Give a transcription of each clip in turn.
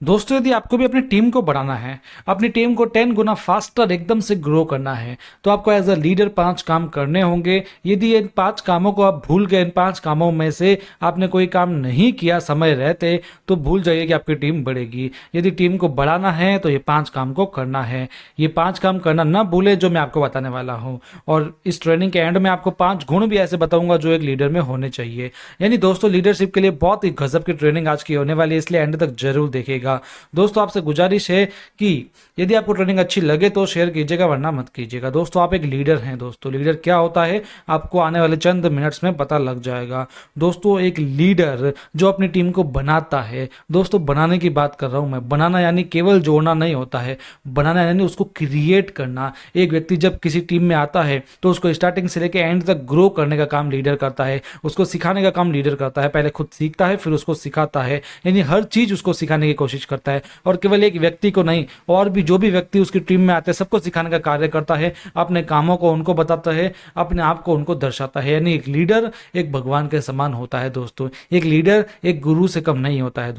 दोस्तों, यदि आपको भी अपनी टीम को बढ़ाना है, अपनी टीम को 10 गुना फास्टर एकदम से ग्रो करना है, तो आपको एज अ लीडर 5 काम करने होंगे। यदि इन 5 कामों को आप भूल गए, इन 5 कामों में से आपने कोई काम नहीं किया समय रहते, तो भूल जाइए कि आपकी टीम बढ़ेगी। यदि टीम को बढ़ाना है तो ये 5 काम को करना है। ये 5 काम करना ना भूले जो मैं आपको बताने वाला हूँ। और इस ट्रेनिंग के एंड में आपको 5 गुण भी ऐसे बताऊंगा जो एक लीडर में होने चाहिए। यानी दोस्तों, लीडरशिप के लिए बहुत ही गजब की ट्रेनिंग आज की होने वाली है, इसलिए एंड तक जरूर देखिएगा। दोस्तों, आपसे गुजारिश है कि यदि आपको ट्रेनिंग अच्छी लगे तो शेयर कीजिएगा, वरना मत कीजिएगा। दोस्तों, आप एक लीडर हैं। दोस्तों, लीडर क्या होता है आपको आने वाले चंद मिनट्स में पता लग जाएगा। दोस्तों, एक लीडर जो अपनी टीम को बनाता है, दोस्तों बनाने की बात कर रहा हूं मैं। बनाना यानी केवल जोड़ना नहीं होता है, बनाना यानी उसको क्रिएट करना। एक व्यक्ति जब किसी टीम में आता है तो उसको स्टार्टिंग से लेकर एंड तक ग्रो करने का काम लीडर करता है, उसको सिखाने का काम लीडर करता है। पहले खुद सीखता है, फिर उसको सिखाता है, यानी हर चीज उसको सिखाने की कोशिश करता है। और केवल एक व्यक्ति को नहीं, और भी जो भी व्यक्ति उसकी टीम में आते हैं सबको सिखाने का कार्य करता है, अपने कामों को उनको बताता है, अपने आप को उनको दर्शाता है। यानी एक लीडर एक भगवान के समान होता है। दोस्तों, एक लीडर एक गुरु से कम नहीं होता है।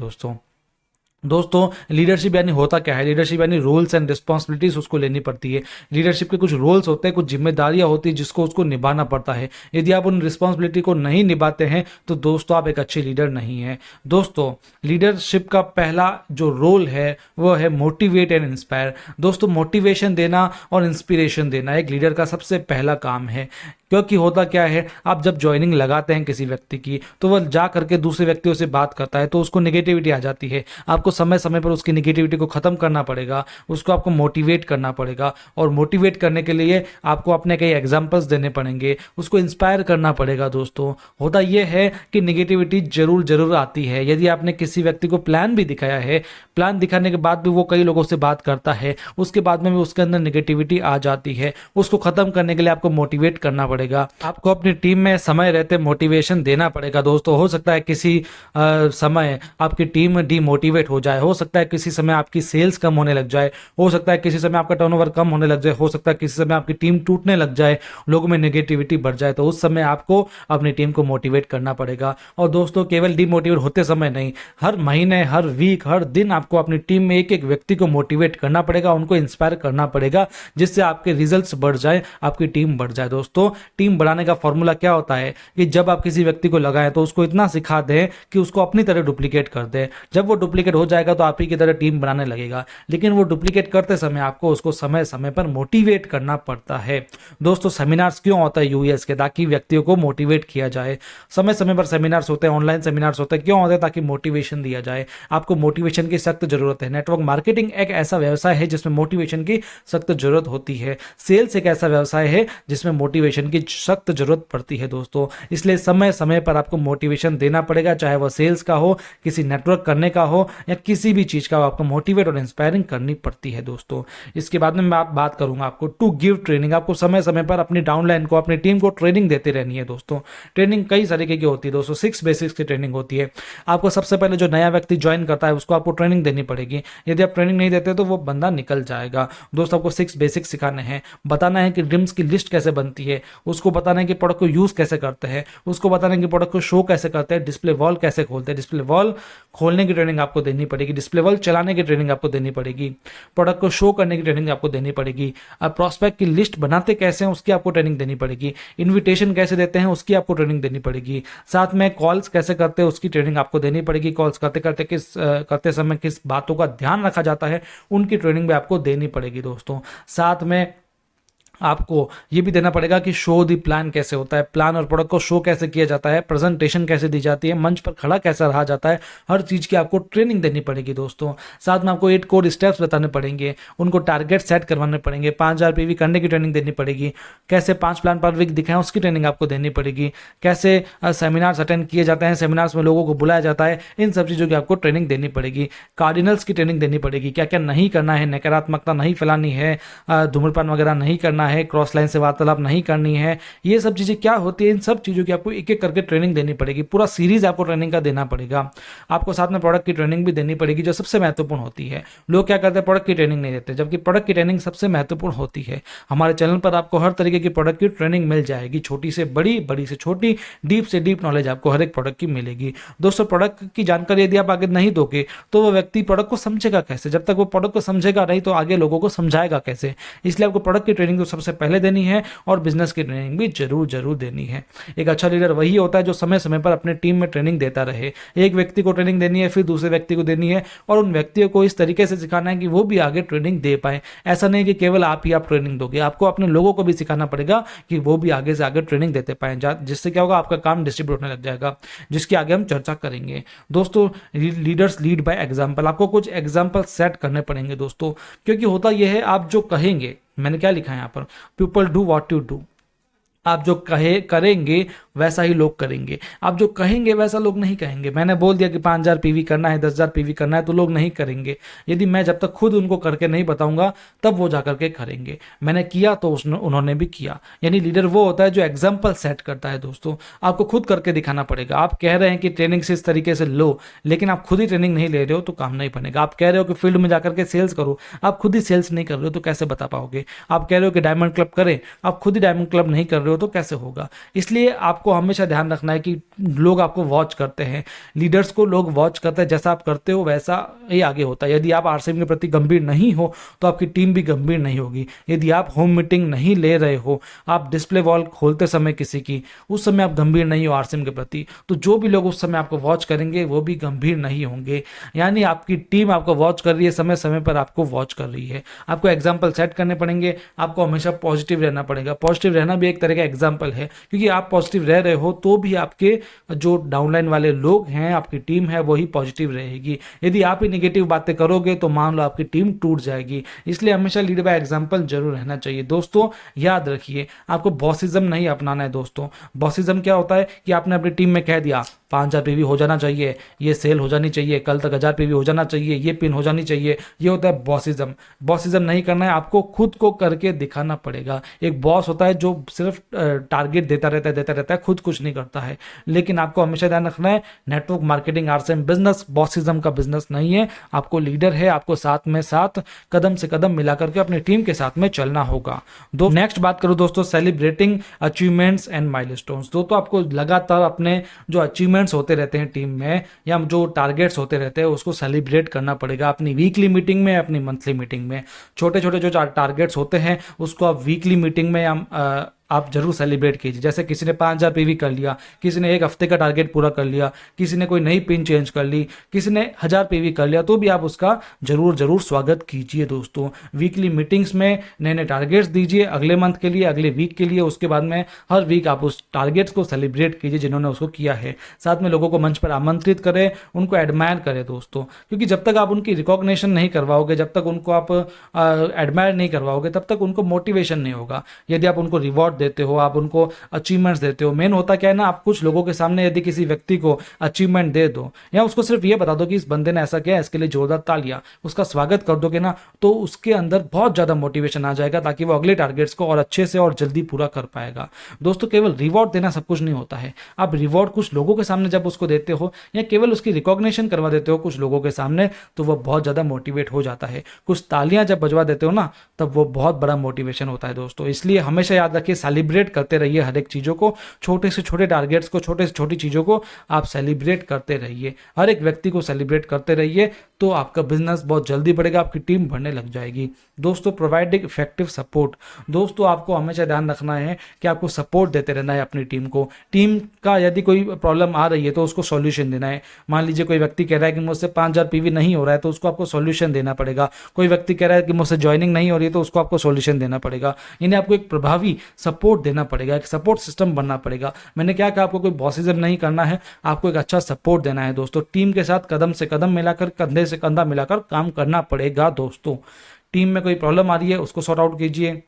दोस्तों, लीडरशिप यानी होता क्या है? लीडरशिप यानी रोल्स एंड रिस्पॉन्सिबिलिटीज उसको लेनी पड़ती है। लीडरशिप के कुछ रोल्स होते हैं, कुछ जिम्मेदारियां होती है जिसको उसको निभाना पड़ता है। यदि आप उन रिस्पॉन्सिबिलिटी को नहीं निभाते हैं तो दोस्तों आप एक अच्छे लीडर नहीं हैं। दोस्तों, लीडरशिप का पहला जो रोल है वो है मोटिवेट एंड इंस्पायर। दोस्तों, मोटिवेशन देना और इंस्पिरेशन देना एक लीडर का सबसे पहला काम है। क्योंकि होता क्या है, आप जब ज्वाइनिंग लगाते हैं किसी व्यक्ति की तो वह जा करके दूसरे व्यक्तियों से बात करता है तो उसको नेगेटिविटी आ जाती है। आपको समय समय पर उसकी नेगेटिविटी को खत्म करना पड़ेगा, उसको आपको मोटिवेट करना पड़ेगा। और मोटिवेट करने के लिए आपको अपने कई एग्जाम्पल्स देने पड़ेंगे, उसको इंस्पायर करना पड़ेगा। दोस्तों, होता यह है कि नेगेटिविटी जरूर जरूर आती है। यदि आपने किसी व्यक्ति को प्लान भी दिखाया है, प्लान दिखाने के बाद भी वो कई लोगों से बात करता है, उसके बाद में भी उसके अंदर नेगेटिविटी आ जाती है, उसको खत्म करने के लिए आपको मोटिवेट करना पड़ेगा। आपको अपनी टीम में समय रहते मोटिवेशन देना पड़ेगा। दोस्तों, हो सकता है किसी समय आपकी टीम डीमोटिवेट हो जाए, हो सकता है किसी समय आपकी सेल्स कम होने लग जाए, हो सकता है किसी समय आपका टर्नओवर कम होने लग जाए, हो सकता है किसी समय आपकी टीम टूटने लग जाए, लोगों में नेगेटिविटी बढ़ जाए, तो उस समय आपको अपनी टीम को मोटिवेट करना पड़ेगा। और दोस्तों, केवल डीमोटिवेट होते समय नहीं, हर महीने, हर वीक, हर दिन आपको अपनी टीम में एक एक व्यक्ति को मोटिवेट करना पड़ेगा, उनको इंस्पायर करना पड़ेगा, जिससे आपके रिजल्ट्स बढ़ जाए, आपकी टीम बढ़ जाए। दोस्तों, टीम बढ़ाने का फॉर्मूला क्या होता है कि जब आप किसी व्यक्ति को लगाएं तो उसको इतना सिखा दें कि उसको अपनी तरह डुप्लीकेट कर दें। जब वो डुप्लीकेट हो जाएगा तो आप ही की तरह टीम बनाने लगेगा। लेकिन वो डुप्लीकेट करते समय आपको उसको समय समय पर मोटिवेट करना पड़ता है। दोस्तों, सेमिनार्स क्यों होता है यूएस के? ताकि व्यक्तियों को मोटिवेट किया जाए। समय समय पर सेमिनार्स होते हैं, ऑनलाइन सेमिनार्स होते हैं। क्यों होते हैं? ताकि मोटिवेशन दिया जाए। आपको मोटिवेशन की सख्त जरूरत है। नेटवर्क मार्केटिंग एक ऐसा व्यवसाय है जिसमें मोटिवेशन की सख्त जरूरत होती है। सेल्स एक ऐसा व्यवसाय है जिसमें मोटिवेशन की सख्त जरूरत पड़ती है। दोस्तों, इसलिए समय समय पर आपको मोटिवेशन देना पड़ेगा, चाहे वह सेल्स का हो, किसी नेटवर्क करने का हो, या किसी भी चीज का हो, आपको मोटिवेट और इंस्पायरिंग करनी पड़ती है। दोस्तों, इसके बाद में मैं बात करूंगा आपको टू गिव ट्रेनिंग। आपको समय समय पर अपनी डाउनलाइन को, अपनी टीम को ट्रेनिंग देते रहनी है। दोस्तों, ट्रेनिंग कई तरीके की होती है। दोस्तों, 6 बेसिक्स की ट्रेनिंग होती है। आपको सबसे पहले जो नया व्यक्ति ज्वाइन करता है उसको आपको ट्रेनिंग देनी पड़ेगी। यदि आप ट्रेनिंग नहीं देते तो वो बंदा निकल जाएगा। दोस्तों, आपको 6 बेसिक्स सिखाने हैं। बताना है कि ड्रीम्स की लिस्ट कैसे बनती है, उसको बताना है कि प्रोडक्ट को यूज कैसे करते हैं, उसको बताना है कि प्रोडक्ट को शो कैसे करते हैं, डिस्प्ले वॉल कैसे खोलते हैं, डिस्प्ले वॉल खोलने की ट्रेनिंग आपको देनी पड़ेगी, डिस्प्ले वॉल चलाने की ट्रेनिंग आपको देनी पड़ेगी, प्रोडक्ट को शो करने की ट्रेनिंग आपको देनी पड़ेगी, अब प्रॉस्पेक्ट की लिस्ट बनाते कैसे हैं उसकी आपको ट्रेनिंग देनी पड़ेगी, इन्विटेशन कैसे देते हैं उसकी आपको ट्रेनिंग देनी पड़ेगी, साथ में कॉल्स कैसे करते हैं उसकी ट्रेनिंग आपको देनी पड़ेगी, कॉल्स करते करते करते समय किस बातों का ध्यान रखा जाता है उनकी ट्रेनिंग भी आपको देनी पड़ेगी। दोस्तों, साथ में आपको ये भी देना पड़ेगा कि शो दी प्लान कैसे होता है, प्लान और प्रोडक्ट को शो कैसे किया जाता है, प्रेजेंटेशन कैसे दी जाती है, मंच पर खड़ा कैसे रहा जाता है, हर चीज़ की आपको ट्रेनिंग देनी पड़ेगी। दोस्तों, साथ में आपको 8 कोर स्टेप्स बताने पड़ेंगे, उनको टारगेट सेट करवाने पड़ेंगे, 5000 पीवी करने की ट्रेनिंग देनी पड़ेगी, कैसे 5 प्लान पर वीक दिखाएं उसकी ट्रेनिंग आपको देनी पड़ेगी, कैसे सेमिनार्स अटेंड किए जाते हैं, सेमिनार्स में लोगों को बुलाया जाता है, इन सब चीज़ों की आपको ट्रेनिंग देनी पड़ेगी। कार्डिनल्स की ट्रेनिंग देनी पड़ेगी, क्या क्या नहीं करना है, नकारात्मकता नहीं फैलानी है, धूम्रपान वगैरह नहीं करना है, क्रॉस लाइन से वार्तालाप नहीं करनी है, ये सब चीज़ें क्या होती है, इन सब चीज़ों की आपको एक एक करके ट्रेनिंग देनी पड़ेगी। पूरा सीरीज आपको ट्रेनिंग का देना पड़ेगा। आपको साथ में प्रोडक्ट की ट्रेनिंग भी देनी पड़ेगी, जो सबसे महत्वपूर्ण होती है। लोग क्या करते हैं, प्रोडक्ट की ट्रेनिंग नहीं देते, जबकि प्रोडक्ट की ट्रेनिंग सबसे महत्वपूर्ण होती है। हमारे चैनल पर आपको हर तरीके की प्रोडक्ट की ट्रेनिंग मिल जाएगी, छोटी से बड़ी, बड़ी से छोटी, डीप से डीप नॉलेज आपको हर एक प्रोडक्ट की मिलेगी। दोस्तों, प्रोडक्ट की जानकारी यदि आप आगे नहीं दोगे तो वो व्यक्ति प्रोडक्ट को समझेगा कैसे? जब तक वो प्रोडक्ट को समझेगा नहीं तो आगे लोगों को समझाएगा कैसे? इसलिए आपको प्रोडक्ट की ट्रेनिंग तो सबसे पहले देनी है और बिजनेस की ट्रेनिंग भी जरूर जरूर देनी है। एक अच्छा लीडर वही होता है जो समय समय पर अपने टीम में ट्रेनिंग देता रहे। एक व्यक्ति को ट्रेनिंग देनी है, फिर दूसरे व्यक्ति को देनी है, और उन व्यक्तियों को इस तरीके से सिखाना है कि वो भी आगे ट्रेनिंग दे पाए। ऐसा नहीं कि केवल आप ही आप ट्रेनिंग दोगे, आपको अपने लोगों को भी सिखाना पड़ेगा कि वो भी आगे से आगे ट्रेनिंग देते पाए, जिससे क्या होगा, आपका काम डिस्ट्रीब्यूट होने लग जाएगा, जिसकी आगे हम चर्चा करेंगे। दोस्तों, लीडर्स लीड बाय एग्जाम्पल। आपको कुछ एग्जाम्पल सेट करने पड़ेंगे दोस्तों, क्योंकि होता यह है, आप जो कहेंगे, मैंने क्या लिखा है यहाँ पर, people do what you do. आप जो करेंगे वैसा ही लोग करेंगे, आप जो कहेंगे वैसा लोग नहीं कहेंगे। मैंने बोल दिया कि 5000 पीवी करना है, 10,000 पीवी करना है, तो लोग नहीं करेंगे। यदि मैं जब तक खुद उनको करके नहीं बताऊंगा तब वो जाकर के करेंगे। मैंने किया तो उन्होंने भी किया। यानी लीडर वो होता है जो एग्जाम्पल सेट करता है। दोस्तों, आपको खुद करके दिखाना पड़ेगा। आप कह रहे हैं कि ट्रेनिंग से इस तरीके से लो, लेकिन आप खुद ही ट्रेनिंग नहीं ले रहे हो तो काम नहीं बनेगा। आप कह रहे हो कि फील्ड में जाकर के सेल्स करो, आप खुद ही सेल्स नहीं कर रहे हो तो कैसे बता पाओगे? आप कह रहे हो कि डायमंड क्लब करें, आप खुद ही डायमंड क्लब नहीं कर रहे हो तो कैसे होगा? इसलिए आपको हमेशा ध्यान रखना है कि लोग आपको वॉच करते हैं, लीडर्स को लोग वॉच करते हैं। जैसा आप करते हो वैसा ही आगे होता है। यदि आप आरसीएम के प्रति गंभीर नहीं हो तो आपकी टीम भी गंभीर नहीं होगी। यदि आप होम मीटिंग नहीं ले रहे हो, आप डिस्प्ले वॉल खोलते समय किसी की, उस समय आप गंभीर नहीं हो आरसीएम के प्रति, तो जो भी लोग उस समय आपको वॉच करेंगे वो भी गंभीर नहीं होंगे। यानी आपकी टीम आपको वॉच कर रही है, समय समय पर आपको वॉच कर रही है। आपको एग्जाम्पल सेट करने पड़ेंगे, आपको हमेशा पॉजिटिव रहना पड़ेगा। पॉजिटिव रहना भी एक तरह का एग्जाम्पल है, क्योंकि आप पॉजिटिव रह रहे हो तो भी आपके जो डाउनलाइन वाले लोग हैं, आपकी टीम है, वही पॉजिटिव रहेगी। यदि आप ही नेगेटिव बातें करोगे तो मान लो आपकी टीम टूट जाएगी। इसलिए हमेशा लीड बाय एग्जांपल जरूर रहना चाहिए। दोस्तों, याद रखिए, आपको बॉसिज्म नहीं अपनाना है। दोस्तों, बॉसिज्म क्या होता है कि आपने अपनी टीम में कह दिया 5000 पीवी हो जाना चाहिए, ये सेल हो जानी चाहिए, कल तक 1000 पीवी हो जाना चाहिए, ये पिन हो जानी चाहिए, ये होता है बॉसिज्म। बॉसिज्म नहीं करना है, आपको खुद को करके दिखाना पड़ेगा। एक बॉस होता है जो सिर्फ टारगेट देता रहता है, खुद कुछ नहीं करता है। लेकिन आपको हमेशा ध्यान रखना है, network marketing RCM business bossism का बिजनेस नहीं है। आपको लीडर है, आपको साथ में साथ कदम से कदम मिला करके अपनी टीम के साथ में चलना होगा। नेक्स्ट बात करूं दोस्तों, सेलिब्रेटिंग अचीवमेंट्स एंड माइलस्टोन्स। दोस्तों, आपको लगातार अपने जो अचीवमेंट्स होते रहते हैं टीम में, या जो टारगेट्स होते रहते हैं, उसको सेलिब्रेट करना पड़ेगा। अपनी वीकली मीटिंग में, अपनी मंथली मीटिंग में छोटे छोटे जो टारगेट्स होते हैं उसको आप वीकली मीटिंग में आप जरूर सेलिब्रेट कीजिए। जैसे किसी ने 5000 पीवी कर लिया, किसी ने एक हफ्ते का टारगेट पूरा कर लिया, किसी ने कोई नई पिन चेंज कर ली, किसी ने 1000 पीवी कर लिया, तो भी आप उसका जरूर जरूर स्वागत कीजिए। दोस्तों, वीकली मीटिंग्स में नए नए टारगेट्स दीजिए अगले मंथ के लिए, अगले वीक के लिए। उसके बाद में हर वीक आप उस टारगेट्स को सेलिब्रेट कीजिए जिन्होंने उसको किया है। साथ में लोगों को मंच पर आमंत्रित करें, उनको एडमायर करें दोस्तों, क्योंकि जब तक आप उनकी रिकॉग्निशन नहीं करवाओगे, जब तक उनको आप एडमायर नहीं करवाओगे, तब तक उनको मोटिवेशन नहीं होगा। यदि आप उनको रिवॉर्ड देते हो, आप उनको अचीवमेंट्स देते हो, मेन होता क्या है ना, आप कुछ लोगों के सामने यदि किसी व्यक्ति को अचीवमेंट दे दो, या उसको सिर्फ ये बता दो कि इस बंदे ने ऐसा किया, इसके लिए जोरदार तालियां, उसका स्वागत कर दोगे ना, तो उसके अंदर बहुत ज्यादा मोटिवेशन आ जाएगा, ताकि वो अगले टारगेट्स को और अच्छे से और जल्दी पूरा कर पाएगा। दोस्तों, केवल रिवॉर्ड देना सब कुछ नहीं होता है। आप रिवॉर्ड कुछ लोगों के सामने जब उसको देते हो, या केवल उसकी रिकॉग्निशन करवा देते हो कुछ लोगों के सामने, तो वो बहुत ज्यादा मोटिवेट हो जाता है। कुछ तालियां जब बजवा देते हो ना, तब वो बहुत बड़ा मोटिवेशन होता है दोस्तों। इसलिए हमेशा याद रखिए, सेलिब्रेट करते रहिए हर एक चीजों को, छोटे से छोटे टारगेट्स को, छोटे से छोटी चीजों को आप सेलिब्रेट करते रहिए, हर एक व्यक्ति को सेलिब्रेट करते रहिए, तो आपका बिजनेस बहुत जल्दी बढ़ेगा, आपकी टीम बढ़ने लग जाएगी। दोस्तों, प्रोवाइडिंग इफेक्टिव सपोर्ट। दोस्तों, आपको हमेशा ध्यान रखना है कि आपको सपोर्ट देते रहना है अपनी टीम को। टीम का यदि कोई प्रॉब्लम आ रही है तो उसको सॉल्यूशन देना है। मान लीजिए कोई व्यक्ति कह रहा है कि मुझसे 5000 पीवी नहीं हो रहा है, तो उसको आपको सॉल्यूशन देना पड़ेगा। कोई व्यक्ति कह रहा है कि मुझसे ज्वाइनिंग नहीं हो रही है, तो उसको आपको सॉल्यूशन देना पड़ेगा। यानी आपको एक प्रभावी सपोर्ट देना पड़ेगा, एक सपोर्ट सिस्टम बनना पड़ेगा। मैंने क्या कहा, आपको कोई बॉसिज्म नहीं करना है, आपको एक अच्छा सपोर्ट देना है दोस्तों। टीम के साथ कदम से कदम मिलाकर, कंधे से कंधा मिलाकर काम करना पड़ेगा दोस्तों। टीम में कोई प्रॉब्लम आ रही है, उसको सॉर्ट आउट कीजिए।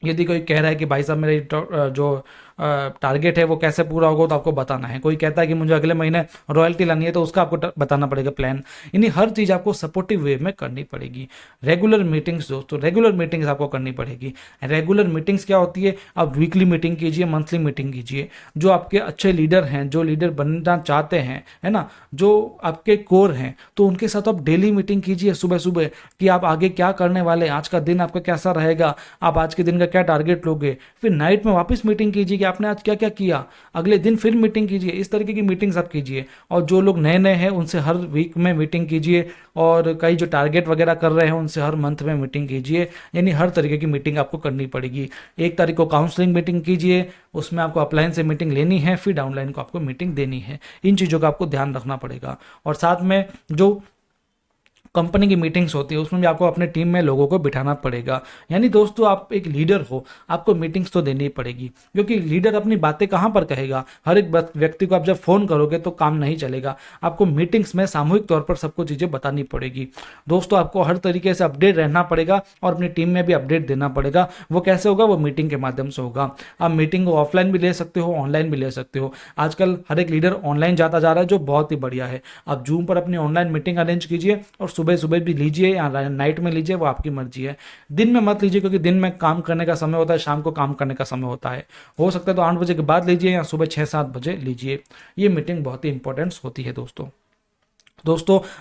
यदि कोई कह रहा है कि भाई साहब मेरी जो टारगेट है वो कैसे पूरा होगा तो आपको बताना है। कोई कहता है कि मुझे अगले महीने रॉयल्टी लानी है तो उसका आपको बताना पड़ेगा प्लान। यानी हर चीज़ आपको सपोर्टिव वे में करनी पड़ेगी। रेगुलर मीटिंग्स दोस्तों, रेगुलर मीटिंग्स आपको करनी पड़ेगी। रेगुलर मीटिंग्स क्या होती है, आप वीकली मीटिंग कीजिए, मंथली मीटिंग कीजिए। जो आपके अच्छे लीडर हैं, जो लीडर बनना चाहते हैं, है ना, जो आपके कोर हैं, तो उनके साथ आप डेली मीटिंग कीजिए सुबह सुबह कि आप आगे क्या करने वाले हैं, आज का दिन आपका कैसा रहेगा, आप आज के दिन का क्या टारगेट लोगे। फिर नाइट में वापस मीटिंग कीजिए कि आपने आज क्या क्या किया, अगले दिन फिर मीटिंग कीजिए। इस तरीके की मीटिंग्स आप कीजिए। और जो लोग नए नए हैं उनसे हर वीक में मीटिंग कीजिए, और कई जो टारगेट वगैरह कर रहे हैं उनसे हर मंथ में मीटिंग कीजिए। यानी हर तरीके की मीटिंग आपको करनी पड़ेगी। 1 तारीख को काउंसलिंग मीटिंग कीजिए, उसमें आपको अपलाइन से मीटिंग लेनी है, फिर डाउनलाइन को आपको मीटिंग देनी है। इन चीज़ों का आपको ध्यान रखना पड़ेगा। और साथ में जो कंपनी की मीटिंग्स होती है उसमें भी आपको अपने टीम में लोगों को बिठाना पड़ेगा। यानी दोस्तों आप एक लीडर हो, आपको मीटिंग्स तो देनी पड़ेगी, क्योंकि लीडर अपनी बातें कहाँ पर कहेगा। हर एक व्यक्ति को आप जब फोन करोगे तो काम नहीं चलेगा। आपको मीटिंग्स में सामूहिक तौर पर सबको चीज़ें बतानी पड़ेगी। दोस्तों आपको हर तरीके से अपडेट रहना पड़ेगा और अपनी टीम में भी अपडेट देना पड़ेगा। वो कैसे होगा, वो मीटिंग के माध्यम से होगा। आप मीटिंग को ऑफलाइन भी ले सकते हो, ऑनलाइन भी ले सकते हो। आजकल हर एक लीडर ऑनलाइन जाता जा रहा है, जो बहुत ही बढ़िया है। आप जूम पर अपनी ऑनलाइन मीटिंग अरेंज कीजिए और सुबह सुबह भी लीजिए या नाइट में लीजिए, वो आपकी मर्जी है। दिन में मत लीजिए, क्योंकि दिन में काम करने का समय होता है, शाम को काम करने का समय होता है। हो सकता है तो 8 बजे के बाद लीजिए या सुबह 6-7 बजे लीजिए। ये मीटिंग बहुत ही इंपॉर्टेंस होती है दोस्तों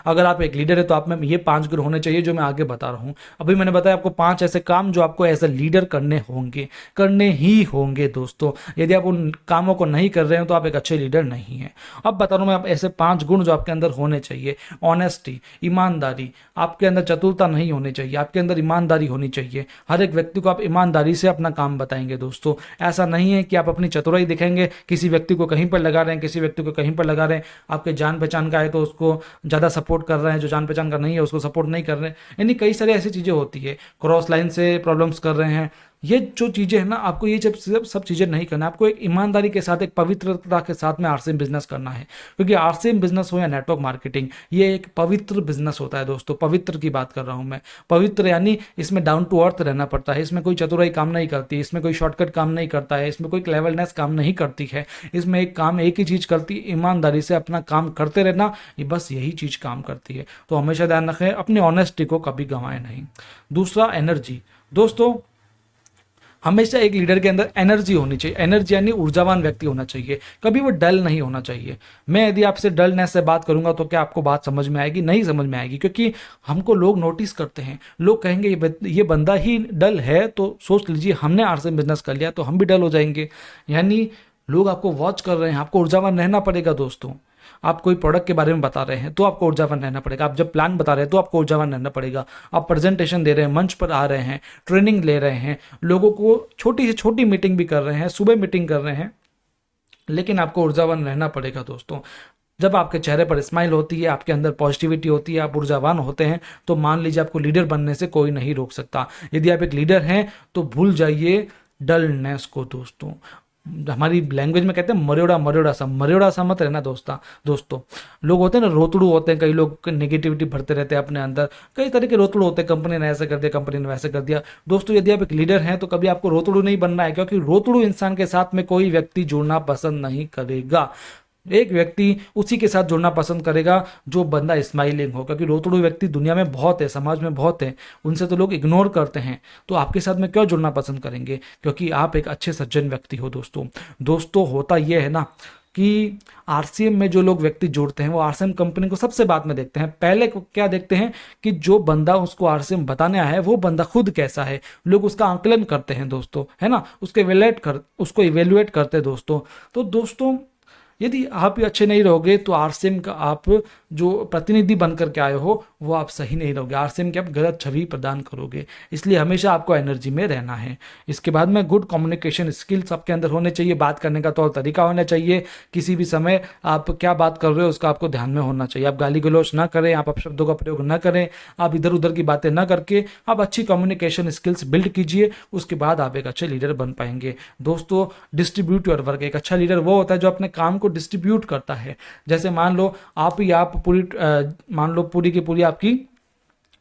अगर आप एक लीडर है तो आप में ये 5 गुण होने चाहिए जो मैं आगे बता रहा हूं। अभी मैंने बताया आपको 5 ऐसे काम जो आपको एज ए लीडर करने ही होंगे दोस्तों। यदि आप उन कामों को नहीं कर रहे हो तो आप एक अच्छे लीडर नहीं हैं। अब बता रहा हूं मैं आप ऐसे 5 गुण जो आपके अंदर होने चाहिए। ऑनेस्टी, ईमानदारी, आपके अंदर चतुरता नहीं होनी चाहिए, आपके अंदर ईमानदारी होनी चाहिए। हर एक व्यक्ति को आप ईमानदारी से अपना काम बताएंगे दोस्तों। ऐसा नहीं है कि आप अपनी चतुराई दिखाएंगे, किसी व्यक्ति को कहीं पर लगा रहे हैं, किसी व्यक्ति को कहीं पर लगा रहे हैं। आपके जान पहचान का है तो उसको ज़्यादा सपोर्ट कर रहे हैं, जो जान पहचान का नहीं है उसको सपोर्ट नहीं कर रहे हैं। यानी कई सारी ऐसी चीज़ें होती है, क्रॉस लाइन से प्रॉब्लम्स कर रहे हैं। ये जो चीज़ें हैं ना, आपको ये सब चीज़ें नहीं करना। आपको एक ईमानदारी के साथ, एक पवित्रता के साथ में आरसीएम बिजनेस करना है। क्योंकि आरसीएम बिजनेस हो या नेटवर्क मार्केटिंग, ये एक पवित्र बिजनेस होता है दोस्तों। पवित्र की बात कर रहा हूँ मैं। पवित्र यानी इसमें डाउन टू अर्थ रहना पड़ता है। इसमें कोई चतुराई काम नहीं करती, इसमें कोई शॉर्टकट काम नहीं करता है, इसमें कोई क्लेवरनेस काम नहीं करती है। इसमें एक ही चीज़ करती है, ईमानदारी से अपना काम करते रहना। ये बस यही चीज़ काम करती है। तो हमेशा ध्यान रखें, अपनी ऑनेस्टी को कभी गंवाएं नहीं। दूसरा, एनर्जी। दोस्तों हमेशा एक लीडर के अंदर एनर्जी होनी चाहिए। एनर्जी यानी ऊर्जावान व्यक्ति होना चाहिए, कभी वो डल नहीं होना चाहिए। मैं यदि आपसे डलनेस से बात करूंगा तो क्या आपको बात समझ में आएगी? नहीं समझ में आएगी, क्योंकि हमको लोग नोटिस करते हैं। लोग कहेंगे ये बंदा ही डल है, तो सोच लीजिए हमने आरसीएम बिजनेस कर लिया तो हम भी डल हो जाएंगे। यानी लोग आपको वॉच कर रहे हैं, आपको ऊर्जावान रहना पड़ेगा दोस्तों। आप कोई प्रोडक्ट के बारे में बता रहे हैं तो आपको ऊर्जावान रहना पड़ेगा। आप जब प्लान बता रहे हैं तो आपको ऊर्जावान रहना पड़ेगा। आप प्रेजेंटेशन दे रहे हैं, मंच पर आ रहे हैं, ट्रेनिंग ले रहे हैं, लोगों को छोटी से छोटी मीटिंग भी कर रहे हैं, सुबह मीटिंग कर रहे हैं, लेकिन आपको ऊर्जावान रहना पड़ेगा दोस्तों। जब आपके चेहरे पर स्माइल होती है, आपके अंदर पॉजिटिविटी होती है, आप ऊर्जावान होते हैं, तो मान लीजिए आपको लीडर बनने से कोई नहीं रोक सकता। यदि आप एक लीडर हैं तो भूल जाइए डलनेस को दोस्तों। हमारी लैंग्वेज में कहते हैं मर्योड़ा सा मत रहना दोस्तों। लोग होते हैं ना, रोतड़ू होते हैं, कई लोग नेगेटिविटी भरते रहते हैं अपने अंदर। कई तरह के रोतड़ू होते हैं, कंपनी ने ऐसा कर दिया, कंपनी ने वैसे कर दिया। दोस्तों यदि आप एक लीडर हैं तो कभी आपको रोतड़ू नहीं बनना है, क्योंकि रोतड़ू इंसान के साथ में कोई व्यक्ति जुड़ना पसंद नहीं करेगा। एक व्यक्ति उसी के साथ जुड़ना पसंद करेगा जो बंदा स्माइलिंग हो, क्योंकि रोतड़ू व्यक्ति दुनिया में बहुत है, समाज में बहुत है, उनसे तो लोग इग्नोर करते हैं। तो आपके साथ में क्यों जुड़ना पसंद करेंगे? क्योंकि आप एक अच्छे सज्जन व्यक्ति हो दोस्तों होता यह है ना कि आरसीएम में जो लोग व्यक्ति जुड़ते हैं वो आरसीएम कंपनी को सबसे बाद में देखते हैं। पहले क्या देखते हैं कि जो बंदा उसको आरसीएम बताने आया है वो बंदा खुद कैसा है। लोग उसका आंकलन करते हैं दोस्तों, है ना, उसको इवेल्युएट करते हैं दोस्तों। तो दोस्तों यदि आप ही अच्छे नहीं रहोगे तो आरसीएम का आप जो प्रतिनिधि बनकर के आए हो वो आप सही नहीं रहोगे, आरसीएम की आप गलत छवि प्रदान करोगे। इसलिए हमेशा आपको एनर्जी में रहना है। इसके बाद में गुड कम्युनिकेशन स्किल्स आपके अंदर होने चाहिए, बात करने का तौर तरीका होना चाहिए। किसी भी समय आप क्या बात कर रहे हो उसका आपको ध्यान में होना चाहिए। आप गाली गलौज ना करें, आप अपशब्दों का प्रयोग ना करें, आप इधर उधर की बातें ना करके आप अच्छी कम्युनिकेशन स्किल्स बिल्ड कीजिए। उसके बाद आप एक अच्छे लीडर बन पाएंगे। दोस्तों डिस्ट्रीब्यूट योर वर्क। एक अच्छा लीडर वो होता है जो अपने काम को डिस्ट्रीब्यूट करता है। जैसे मान लो पूरी की पूरी आपकी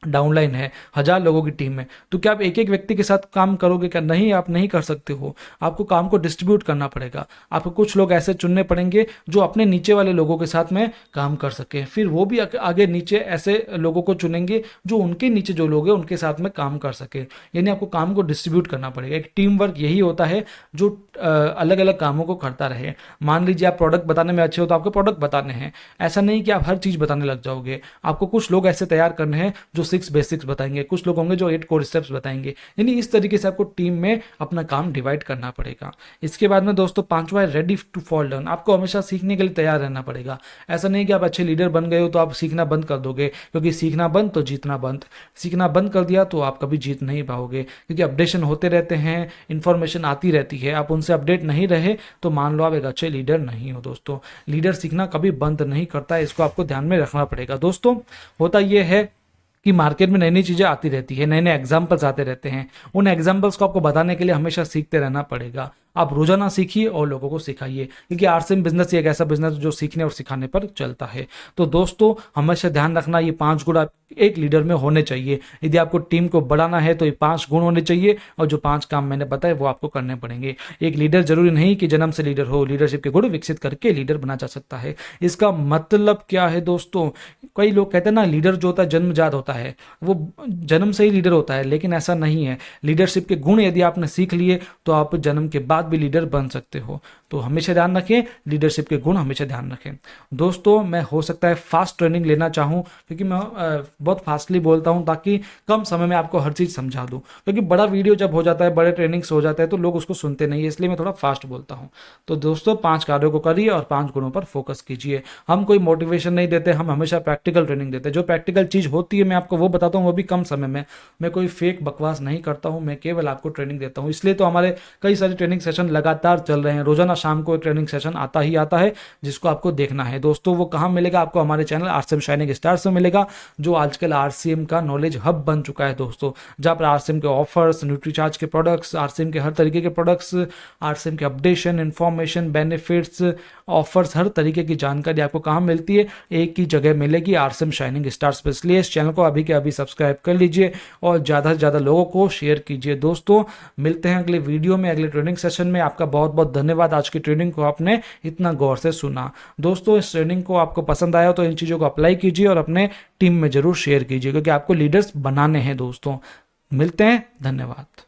डाउनलाइन है, 1000 लोगों की टीम है, तो क्या आप एक एक व्यक्ति के साथ काम करोगे? क्या नहीं, आप नहीं कर सकते हो। आपको काम को डिस्ट्रीब्यूट करना पड़ेगा। आपको कुछ लोग ऐसे चुनने पड़ेंगे जो अपने नीचे वाले लोगों के साथ में काम कर सके, फिर वो भी आगे नीचे ऐसे लोगों को चुनेंगे जो उनके नीचे जो लोग हैं उनके साथ में काम कर सके। यानी आपको काम को डिस्ट्रीब्यूट करना पड़ेगा। एक टीम वर्क यही होता है जो अलग अलग कामों को करता रहे। मान लीजिए आप प्रोडक्ट बताने में अच्छे हो तो आपको प्रोडक्ट बताने हैं, ऐसा नहीं कि आप हर चीज़ बताने लग जाओगे। आपको कुछ लोग ऐसे तैयार करने हैं जो 6 बेसिक्स बताएंगे, कुछ लोग होंगे जो 8 कोर स्टेप्स बताएंगे। यानी इस तरीके से आपको टीम में अपना काम डिवाइड करना पड़ेगा। इसके बाद में दोस्तों पांचवा है रेडी टू फॉल डाउन। आपको हमेशा सीखने के लिए तैयार रहना पड़ेगा। ऐसा नहीं कि आप अच्छे लीडर बन गए हो तो आप सीखना बंद कर दोगे, क्योंकि सीखना बंद तो जीतना बंद। सीखना बंद कर दिया तो आप कभी जीत नहीं पाओगे, क्योंकि अपडेशन होते रहते हैं, इंफॉर्मेशन आती रहती है। आप उनसे अपडेट नहीं रहे तो मान लो आप एक अच्छे लीडर नहीं हो। दोस्तों लीडर सीखना कभी बंद नहीं करता है, इसको आपको ध्यान में रखना पड़ेगा। दोस्तों होता यह है कि मार्केट में नई नई चीज़ें आती रहती है, नए नए एग्जाम्पल्स आते रहते हैं। उन एग्जाम्पल्स को आपको बताने के लिए हमेशा सीखते रहना पड़ेगा। आप रोजाना सीखिए और लोगों को सिखाइए, क्योंकि आरसीएम बिजनेस ही एक ऐसा बिजनेस जो सीखने और सिखाने पर चलता है। तो दोस्तों हमेशा ध्यान रखना, ये 5 गुण एक लीडर में होने चाहिए। यदि आपको टीम को बढ़ाना है तो ये 5 गुण होने चाहिए, और जो 5 काम मैंने बताए वो आपको करने पड़ेंगे। एक लीडर जरूरी नहीं कि जन्म से लीडर हो, लीडरशिप के गुण विकसित करके लीडर बना जा सकता है। इसका मतलब क्या है दोस्तों? कई लोग कहते हैं ना लीडर जो होता है जन्मजात होता है, वो जन्म से ही लीडर होता है, लेकिन ऐसा नहीं है। लीडरशिप के गुण यदि आपने सीख लिए तो आप जन्म के बाद भी लीडर बन सकते हो। तो हमेशा ध्यान रखें, लीडरशिप के गुण हमेशा ध्यान रखें। दोस्तों मैं हो सकता है फास्ट ट्रेनिंग लेना चाहूँ, क्योंकि मैं बहुत फास्टली बोलता हूँ ताकि कम समय में आपको हर चीज़ समझा दूँ। क्योंकि बड़ा वीडियो जब हो जाता है, बड़े ट्रेनिंग्स हो जाता है तो लोग उसको सुनते नहीं है, इसलिए मैं थोड़ा फास्ट बोलता हूँ। तो दोस्तों 5 कार्यों को करिए और 5 गुणों पर फोकस कीजिए। हम कोई मोटिवेशन नहीं देते, हम हमेशा प्रैक्टिकल ट्रेनिंग देते हैं। जो प्रैक्टिकल चीज़ होती है मैं आपको वो बताता हूँ, वो भी कम समय में। मैं कोई फेक बकवास नहीं करता हूँ, मैं केवल आपको ट्रेनिंग देता हूँ। इसलिए तो हमारे कई सारे ट्रेनिंग सेशन लगातार चल रहे हैं। रोजाना शाम को एक ट्रेनिंग सेशन आता ही आता है, जिसको आपको देखना है। दोस्तों वो कहाँ मिलेगा आपको? हमारे चैनल आरसीएम शाइनिंग स्टार्स में मिलेगा, जो आजकल आरसीएम का नॉलेज हब बन चुका है दोस्तों। जहाँ पर आरसीएम के ऑफर्स, न्यूट्रीचार्ज के प्रोडक्ट्स, आरसीएम के हर तरीके के प्रोडक्ट्स, आरसीएम के अपडेशन, इन्फॉर्मेशन, बेनिफिट्स, ऑफर्स, हर तरीके की जानकारी आपको कहाँ मिलती है? एक ही जगह मिलेगी, आरसीएम शाइनिंग स्टार्स पे। इसलिए इस चैनल को अभी के अभी सब्सक्राइब कर लीजिए और ज़्यादा से ज़्यादा लोगों को शेयर कीजिए। दोस्तों मिलते हैं अगले वीडियो में, अगले ट्रेनिंग सेशन में। आपका बहुत बहुत धन्यवाद, आज की ट्रेनिंग को आपने इतना गौर से सुना। दोस्तों इस ट्रेनिंग को आपको पसंद आया तो इन चीज़ों को अप्लाई कीजिए और अपने टीम में जरूर शेयर कीजिए, क्योंकि आपको लीडर्स बनाने हैं। दोस्तों मिलते हैं, धन्यवाद।